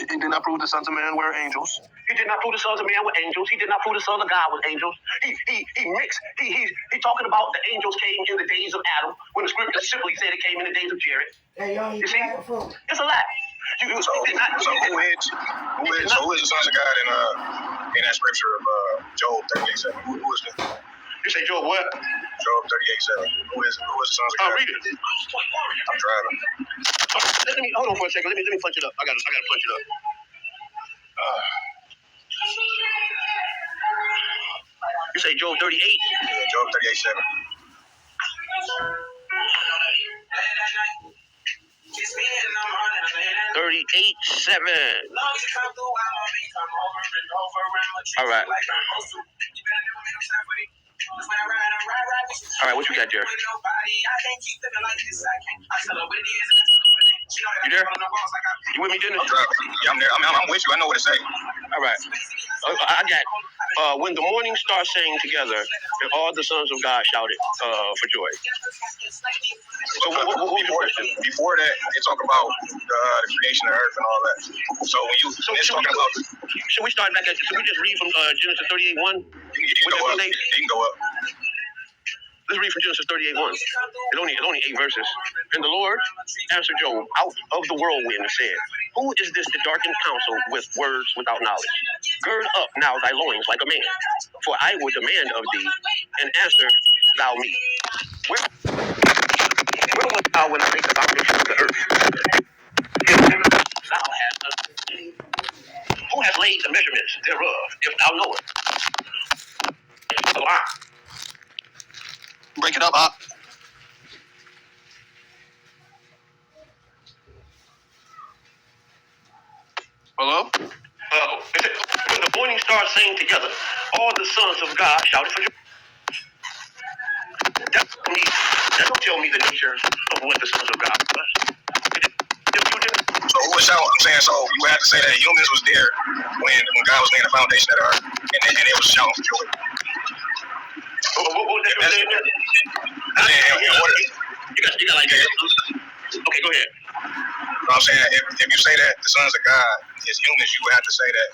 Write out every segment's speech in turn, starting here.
He did not prove the sons of man were angels. He did not prove the sons of man were angels. He did not prove the sons of God were angels. He mixed. He's talking about the angels came in the days of Adam, when the scripture simply said it came in the days of Jared. Hey, y'all, you see, it's a lie. So who is the sons of God in that scripture of Job 38:7? Who is it? You say Job what? Job 38:7. Who is the sons of God? Read it. I'm driving. Let me hold on for a second. Let me punch it up. I gotta punch it up. You say Job 38? Yeah, Job 38:7. 38:7. All right. All right, what you got, Jerry? You there? You with me, Dennis? Yeah, I'm there. I'm with you. I know what to say. All right. I got, when the morning stars sang together, and all the sons of God shouted for joy. So what before that, they talk about the creation of earth and all that. So when it's talking about... Should we start back at... Should we just read from Genesis 38:1? You can go up. Let's read from Genesis 38:1. It's only 8 verses. And the Lord answered Job out of the whirlwind and said, who is this that darkened counsel with words without knowledge? Gird up now thy loins like a man, for I will demand of thee, and answer thou me. Where wert thou when I made the foundation of the earth? Who has laid the measurements thereof, if thou knowest? Break it up, Op. Hello? When the morning stars sang together, all the sons of God shouted for joy. That don't tell me the nature of what the sons of God was. So who was shouting? I'm saying, so you have to say that humans was there when God was laying the foundation of the earth, and they was shouting for joy. What was that? You got like that. Okay, go ahead. I'm saying, if you say that the sons of God is humans, you would have to say that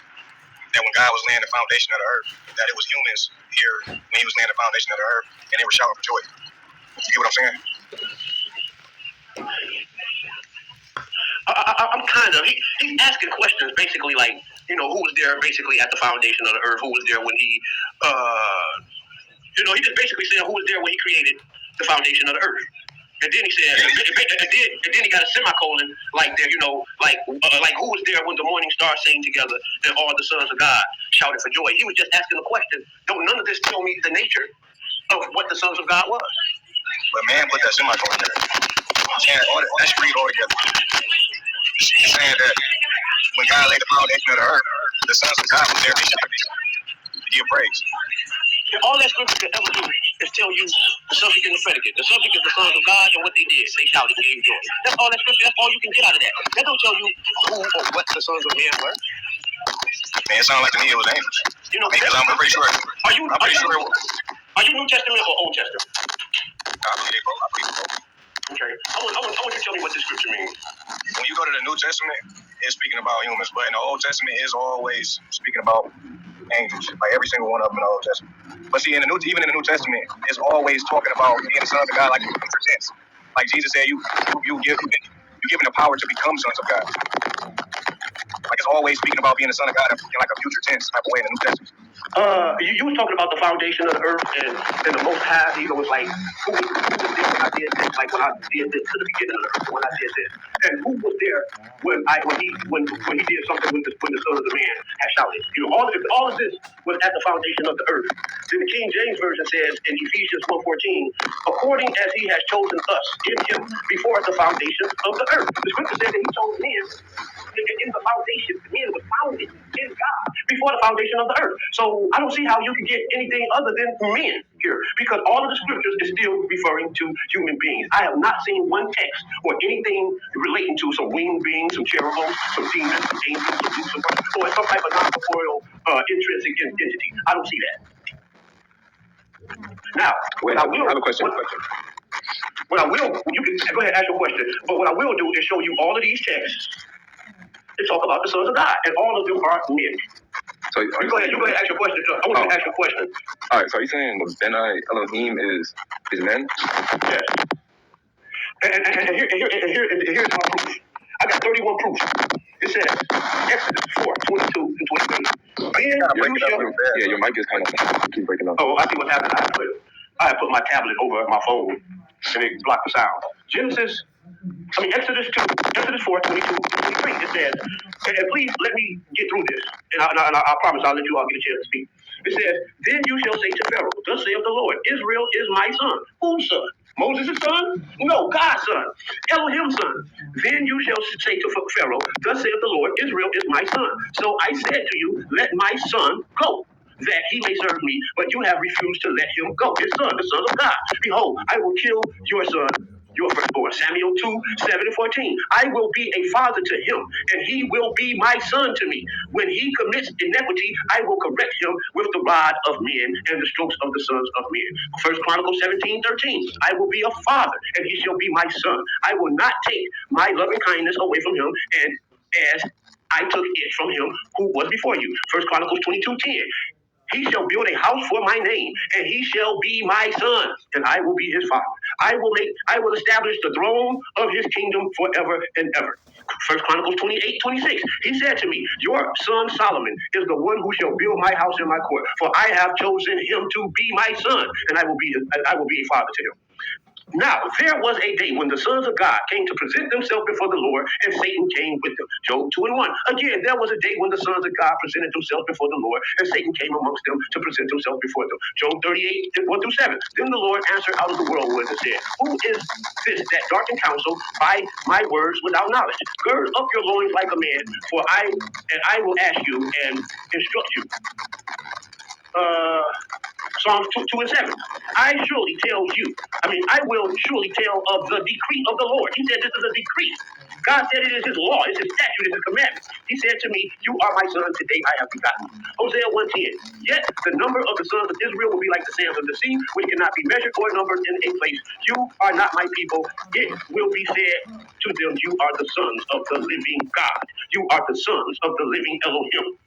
when God was laying the foundation of the earth, that it was humans here when he was laying the foundation of the earth, and they were shouting for joy. You get what I'm saying? I'm kind of, he's asking questions basically like, who was there basically at the foundation of the earth, who was there when he, he just basically said who was there when he created the foundation of the earth. And then he said, and then he got a semicolon like there, like who was there when the morning stars sang together and all the sons of God shouted for joy. He was just asking a question. Don't none of this tell me the nature of what the sons of God was. But man put that semicolon there. Let's read all together. He's saying that when God laid the foundation of the earth, the sons of God was there to give praise. And all that scripture can ever do is tell you the subject and the predicate. The subject is the sons of God and what they did. They shouted and gave joy. That's all that scripture. That's all you can get out of that. That don't tell you who or what the sons of man were. Man, it sounded like to me it was angels. Because I'm pretty sure. Are you New Testament or Old Testament? I believe both. Okay. I want you to tell me what this scripture means. When you go to the New Testament, it's speaking about humans, but in the Old Testament, it's always speaking about angels, like every single one of them in the Old Testament. But see, even in the New Testament, it's always talking about being the sons of God, like in future tense. Like Jesus said, you're given the power to become sons of God. Like it's always speaking about being the son of God in like a future tense type of way in the New Testament. You were talking about the foundation of the earth and the Most High. It's like who was there when I did this? Like when I did this to the beginning of the earth, when I did this, and who was there when he did something when the Son of the Man had shouted? All of this was at the foundation of the earth. Then the King James version says in Ephesians 1:14, according as He has chosen us in Him before the foundation of the earth. The scripture said that He chose men in the foundation. Men was founded in God before the foundation of the earth. So I don't see how you can get anything other than men here, because all of the scriptures is still referring to human beings. I have not seen one text or anything relating to some winged beings, some cherubim, some demons, some angels, some Lucifer, or some type of non-corporeal intrinsic entity. I don't see that. Now, I have a question. What I will, you can go ahead and ask your question, but what I will do is show you all of these texts to talk about the sons of God, and all of them are men. So You go ahead. Ask your question. I want you to ask your question. All right. So are you saying the Benai Elohim is men? Yes. And here's my proof. I got 31 proofs. It says Exodus 4:22 and 23. Yeah, your mic is kind of keep breaking up. Oh, I see what's happening. I put my tablet over my phone and it blocked the sound. Exodus 4:22 and 23. It says, and please let me get through this, and I promise I'll let you all get a chance to speak. It says, then you shall say to Pharaoh, thus saith the Lord, Israel is my son. Whose son? Moses' son? No, God's son. Elohim's son. Then you shall say to Pharaoh, thus saith the Lord, Israel is my son. So I said to you, let my son go, that he may serve me, but you have refused to let him go. His son, the son of God. Behold, I will kill your son, your firstborn. Samuel 2:7-14. I will be a father to him, and he will be my son to me. When he commits iniquity, I will correct him with the rod of men and the strokes of the sons of men. 1 Chronicles 17:13. I will be a father, and he shall be my son. I will not take my loving kindness away from him, and as I took it from him who was before you. 1 Chronicles 22:10. He shall build a house for my name, and he shall be my son, and I will be his father. I will establish the throne of his kingdom forever and ever. 1 Chronicles 28:26. He said to me, your son Solomon is the one who shall build my house in my court, for I have chosen him to be my son, and I will be a father to him. Now, there was a day when the sons of God came to present themselves before the Lord, and Satan came with them. Job 2:1. Again, there was a day when the sons of God presented themselves before the Lord, and Satan came amongst them to present himself before them. Job 38:1-7. Then the Lord answered out of the whirlwind and said, who is this that darkened counsel by my words without knowledge? Gird up your loins like a man, for I will ask you and instruct you. Psalms 2:7. I will surely tell of the decree of the Lord. He said this is a decree. God said it is his law, it's his statute, it's his commandment. He said to me, you are my son, today I have begotten you. Hosea 1:10. Yet the number of the sons of Israel will be like the sands of the sea, which cannot be measured or numbered in a place. You are not my people. It will be said to them, you are the sons of the living God. You are the sons of the living Elohim.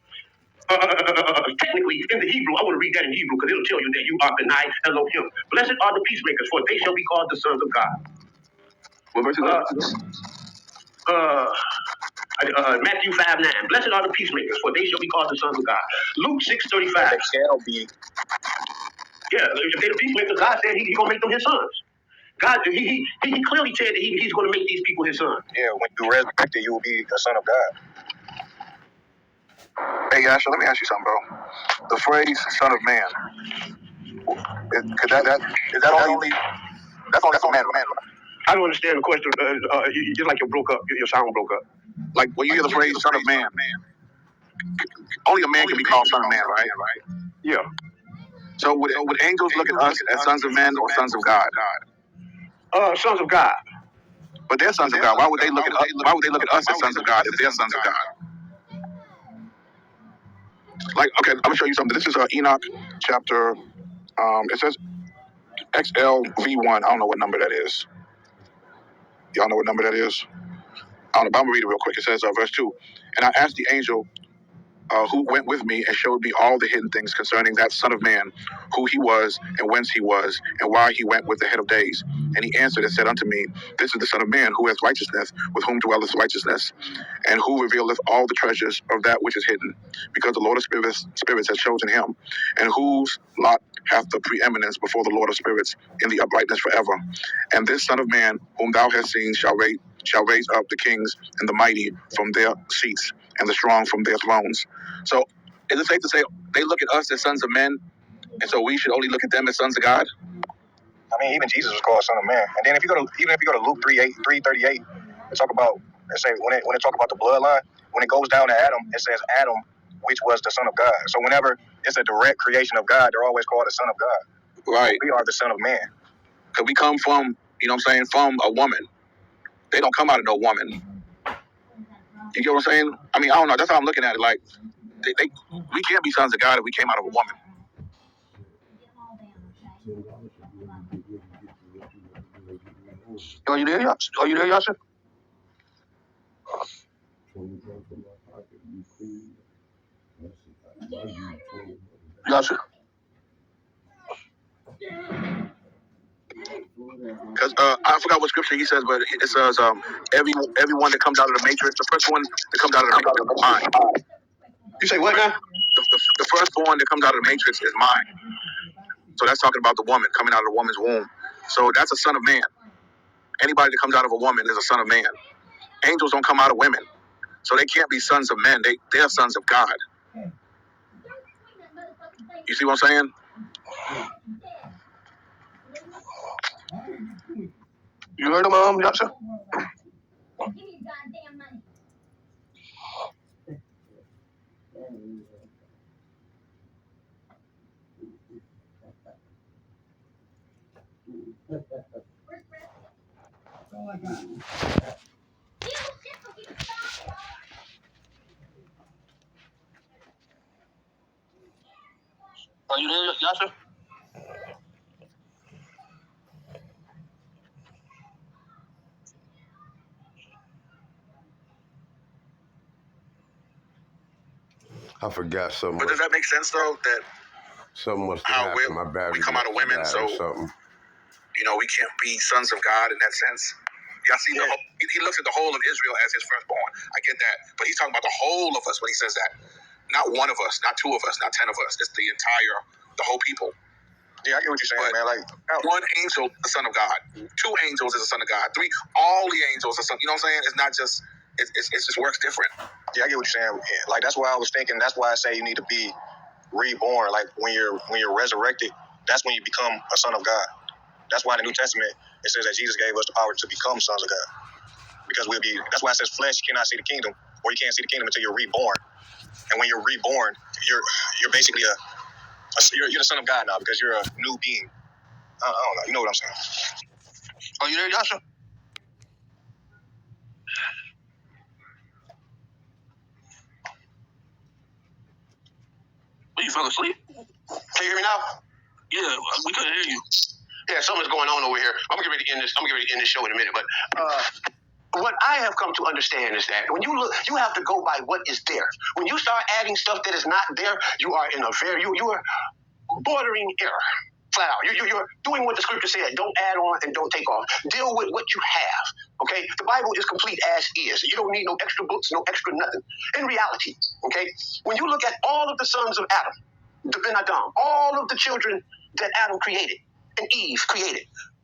Technically, in the Hebrew, I want to read that in Hebrew because it'll tell you that you are Benai Elohim. Blessed are the peacemakers, for they shall be called the sons of God. What verse is that? Matthew 5:9. Blessed are the peacemakers, for they shall be called the sons of God. Luke 6:35. They shall be. Yeah, if they're the peacemakers, God said he's going to make them his sons. God, he clearly said that he's going to make these people his sons. Yeah, when you resurrected, you will be a son of God. Hey, Yasha, let me ask you something, bro. The phrase "son of man" is that only for man, right? I don't understand the question. Just like you broke up, your sound broke up. Like when you hear the phrase "son of man," only a man can be called son of man, right? Yeah. So would angels look at us as sons of men or sons of God? Sons of God. But they're sons of God. Why would they look at us? Why would they look at us as sons of God if they're sons of God? Like, okay, I'm gonna show you something. This is Enoch chapter. It says XLV1. I don't know what number that is. Y'all know what number that is? I don't know, but I'm gonna read it real quick. It says, verse 2. And I asked the angel who went with me and showed me all the hidden things concerning that son of man, who he was and whence he was, and why he went with the head of days. And he answered and said unto me, this is the son of man, who has righteousness, with whom dwelleth righteousness, and who revealeth all the treasures of that which is hidden, because the Lord of spirits has chosen him, and whose lot hath the preeminence before the Lord of spirits in the uprightness forever. And this son of man, whom thou hast seen, shall raise up the kings and the mighty from their seats, and the strong from their thrones. So is it safe to say they look at us as sons of men, and so we should only look at them as sons of God? I mean, even Jesus was called son of man. And then if you go to Luke 3:38, they talk about, let's say when it talk about the bloodline, when it goes down to Adam, it says Adam, which was the son of God. So whenever it's a direct creation of God, they're always called a son of God. Right. We are the son of man. Because we come from, you know what I'm saying, from a woman. They don't come out of no woman. You get what I'm saying? I mean, I don't know. That's how I'm looking at it. Like, we can't be sons of God if we came out of a woman. Are you there, Yasser? Gotcha. Because I forgot what scripture he says, but it says everyone that comes out of the matrix, the first one that comes out of the matrix is mine. You say what now? The firstborn that comes out of the matrix is mine. So that's talking about the woman coming out of the woman's womb. So that's a son of man. Anybody that comes out of a woman is a son of man. Angels don't come out of women, so they can't be sons of men. They're sons of God. You see what I'm saying? You heard him, Yasha? Are you there, Yasha? I forgot something. But does that make sense though? That something must have how happened. My battery we come out of women, so something. we can't be sons of God in that sense. Y'all see, he looks at the whole of Israel as his firstborn. I get that, but he's talking about the whole of us when he says that. Not one of us, not two of us, not 10 of us. It's the whole people. Yeah, I get what you're saying, man. Like, one angel, the son of God. 2 angels is the son of God. 3, all the angels are son. You know what I'm saying? It's not just. It just works different. yeah, I get what you're saying. Like, that's why I was thinking. That's why I say you need to be reborn. Like, when you're resurrected, that's when you become a son of God. That's why in the New Testament it says that Jesus gave us the power to become sons of God. Because we'll be. That's why it says flesh cannot see the kingdom, or you can't see the kingdom until you're reborn. And when you're reborn, you're basically you're the son of God now because you're a new being. I don't know. You know what I'm saying? Are you there, Yasha? Well, you fell asleep? Can you hear me now? Yeah, we couldn't hear you. Yeah, something's going on over here. I'm getting ready to end this show in a minute. But what I have come to understand is that when you look, you have to go by what is there. When you start adding stuff that is not there, you are in a you are bordering error. Flat out. You're doing what the scripture said. Don't add on and don't take off. Deal with what you have. Okay? The Bible is complete as is. You don't need no extra books, no extra nothing. In reality, okay, when you look at all of the sons of Adam, the Ben Adam, all of the children that Adam created and Eve created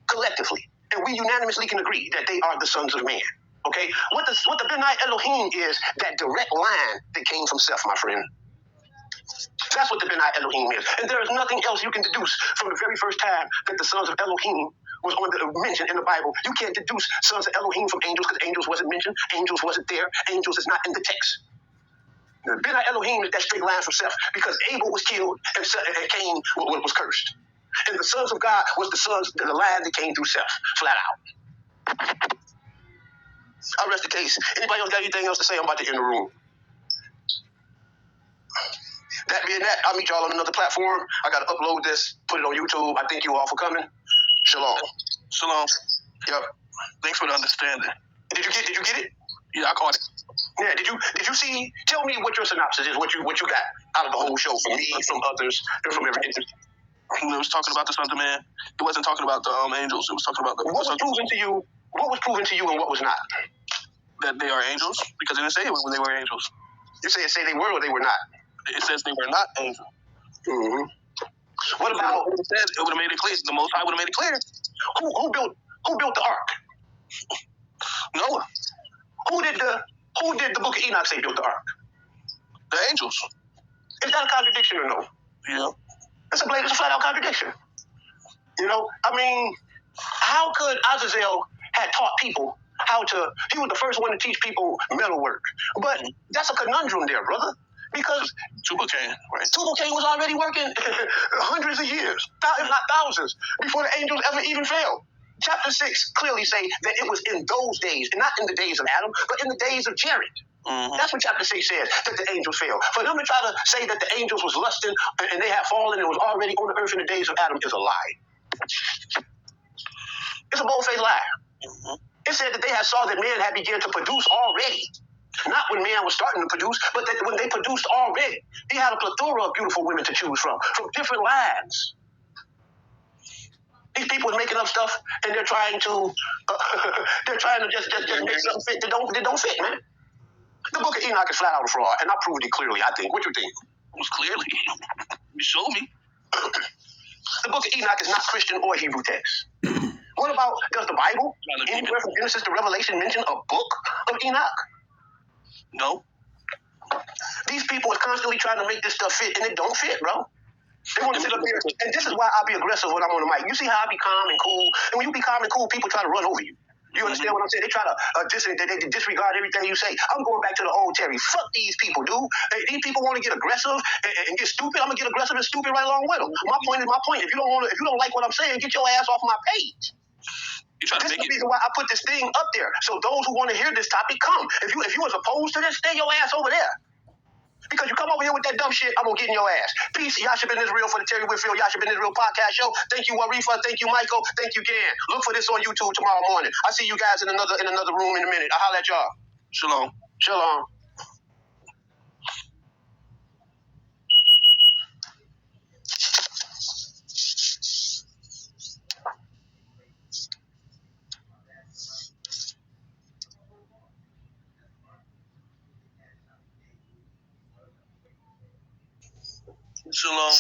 collectively, and we unanimously can agree that they are the sons of man. Okay? What the Benai Elohim is that direct line that came from Seth, my friend. That's what the Benai Elohim is. And there is nothing else you can deduce from the very first time that the sons of Elohim was mentioned in the Bible. You can't deduce sons of Elohim from angels because angels wasn't mentioned. Angels wasn't there. Angels is not in the text. The Benai Elohim is that straight line from Seth because Abel was killed and Cain was cursed. And the sons of God was the line that came through Seth, flat out. I rest the case. Anybody else got anything else to say? I'm about to end the room. That being that, I'll meet y'all on another platform. I got to upload this, put it on YouTube. I thank you all for coming. Shalom. Shalom. Yep. Thanks for the understanding. Did you get it? Yeah, I caught it. Yeah. Did you see? Tell me what your synopsis is. What you got out of the whole show from me, from others, and from everything. It was talking about the sons of man. It wasn't talking about the angels. It was talking about the. What was proven to you? What was proven to you, and what was not? That they are angels because it didn't say it when they were angels. You say they were or they were not. It says they were not angels. Mm-hmm. What about? It said it would have made it clear. The Most High would have made it clear. Who built the ark? Noah. Who did the book of Enoch say built the ark? The angels. Is that a contradiction or no? Yeah. It's a flat out contradiction. You know, I mean, how could Azazel had taught people he was the first one to teach people metalwork. But that's a conundrum there, brother. Because Tubal-Cain, right? Tubal-Cain was already working hundreds of years, if not thousands, before the angels ever even fell. Chapter 6 clearly say that it was in those days, and not in the days of Adam, but in the days of Jared. Mm-hmm. That's what chapter 6 says, that the angels fell. For them to try to say that the angels was lusting and they had fallen and was already on the earth in the days of Adam is a lie. It's a bold-faced lie. Mm-hmm. It said that they had saw that man had begun to produce already. Not when man was starting to produce, but when they produced already. He had a plethora of beautiful women to choose from different lines. These people are making up stuff, and they're trying to just make something fit that don't fit, man. The book of Enoch is flat out a fraud, and I proved it clearly, I think. What you think? It was clearly. You showed me. The book of Enoch is not Christian or Hebrew text. What about, does the Bible, anywhere from Genesis to Revelation, mention a book of Enoch? No. These people are constantly trying to make this stuff fit, and it don't fit, bro. They want to sit up here, and this is why I'll be aggressive when I'm on the mic. You see how I be calm and cool, and when you be calm and cool, people try to run over you. You understand what I'm saying? They try to they disregard everything you say. I'm going back to the old Terry. Fuck these people, dude. These people want to get aggressive and get stupid. I'm gonna get aggressive and stupid right along with them. My point is my point. If you don't like what I'm saying, get your ass off my page. This is the reason why I put this thing up there. So those who want to hear this topic, come. If you was opposed to this, stay your ass over there. Because you come over here with that dumb shit, I'm going to get in your ass. Peace. Yasha been Israel for the Terry Whitfield Yasha been Israel podcast show. Thank you, Warifa. Thank you, Michael. Thank you, Gan. Look for this on YouTube tomorrow morning. I see you guys in another room in a minute. I'll holler at y'all. Shalom. Shalom. Shalom.